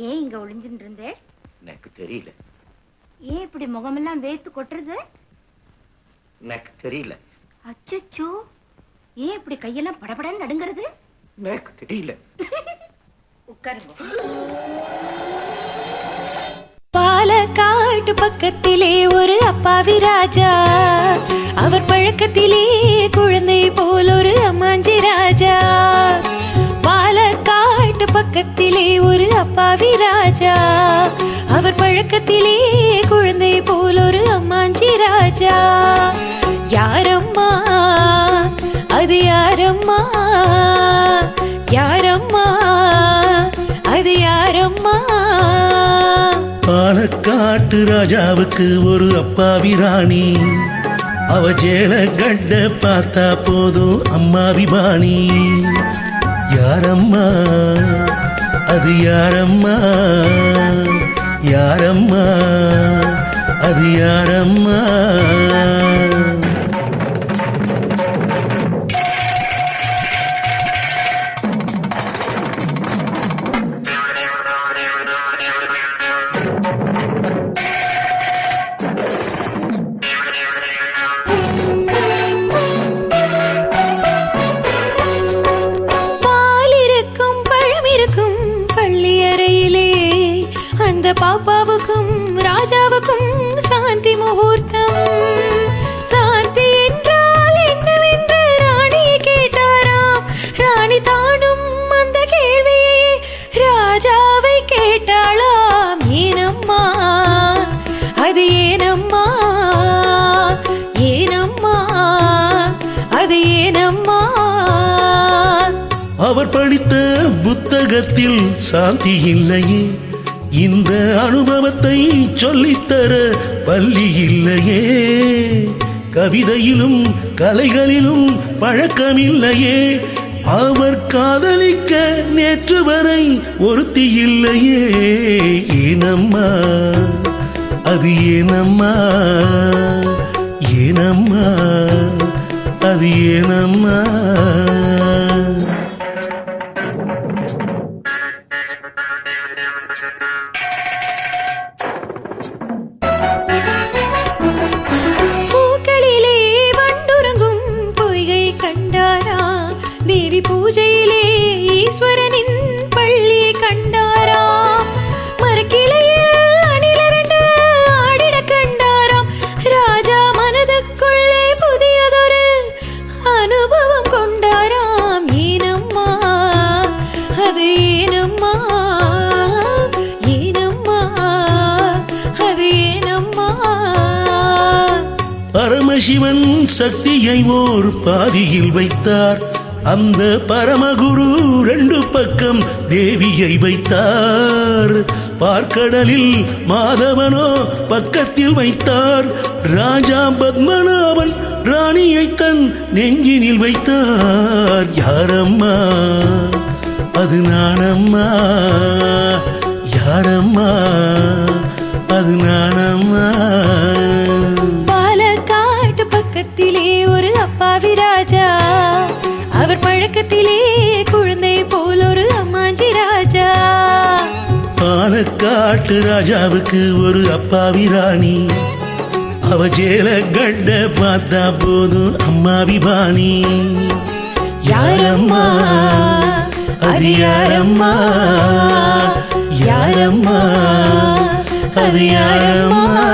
ஏன் இங்க ஒளிஞ்சிட்டு இருந்தே? எனக்கு தெரியல. ஏன் இப்படி முகமெல்லாம் வேத்து கொட்டுறது? எனக்கு தெரியல. அச்சச்சோ, ஏன் இப்படி கையெல்லாம் படபடன்னு நடுங்கிறது? எனக்கு தெரியல. உட்காருங்க. பாலக்காட்டு பக்கத்திலே ஒரு அப்பாவி ராஜா, அவர் பழக்கத்திலே குழந்தை போல் ஒரு அம்மாஞ்சி ராஜா. பாலக்காட்டு பக்கத்திலே ஒரு அப்பாவி ராஜா, அவர் பழக்கத்திலே குழந்தை போல் ஒரு அம்மாஞ்சி ராஜா. யாரம்மா அது யாரம்மா, யாரம்மா அது யாரம்மா? பாலக்காட்டு ராஜாவுக்கு ஒரு அப்பாவி ராணி, அவ ஜேல கண்ட பார்த்தா போதும் அம்மாவிபாணி. யாரம்மா அது யாரம்மா, யாரம்மா அது யாரம்மா? பாப்பாவுக்கும் ராஜாவுக்கும் சாந்தி முகூர்த்தம். சாந்தி என்றால் என்னவென்று ராணியை கேட்டாராம். ராணி தானும் அந்த கேள்வியை ராஜாவை கேட்டாளாம். ஏனம்மா அது ஏனம்மா, ஏனம்மா அது ஏனம்மா? அவர் படித்த புத்தகத்தில் சாந்தி இல்லையே, இந்த அனுபவத்தை சொல்லித்தர பள்ளி இல்லையே, கவிதையிலும் கலைகளிலும் பழக்கமில்லையே, அவர் காதலிக்க நேற்று வரை ஒருத்தி இல்லையே. ஏனம்மா அது ஏனம்மா, ஏனம்மா அது ஏனம்மா? பூக்களிலே வண்டுறங்கும் பொய்கை கண்டாரா, தேவி பூஜையிலே ஈஸ்வரனின் பள்ளி கண்டாரா, மரக்கிளையில் அணிலரண்டு ஆடிட கண்டாராம். ராஜா மனதுக்குள்ளே புதியதொரு அனுபவம் கொண்டாராம். ஏனம்மா அது ஏனம்மா, ஏனம்மா அது ஏனம்மா? பரமசிவன் சக்தியை ஓர் பாதியில் வைத்தார், அந்த பரமகுரு ரெண்டு பக்கம் தேவியை வைத்தார். பார்க்கடலில் மாதவனோ பக்கத்தில் வைத்தார், ராஜா பத்மநாபன் ராணியை தன் நெஞ்சினில் வைத்தார். யாரம்மா அது நானம்மா, யாரம்மா அது நானம்மா? பாலக்காட்டு பக்கத்திலே ஒரு அப்பாவி ராஜா, அவர் பழக்கத்திலே குழந்தை போல் ஒரு அம்மாஞ்சி ராஜா. பாலக்காட்டு ராஜாவுக்கு ஒரு அப்பாவி ராணி, அவ ஜேல கண்ட பார்த்தா போதும் அம்மாவிபாணி. யாரம்மா அது யாரம்மா, யாரம்மா அது யாரம்மா?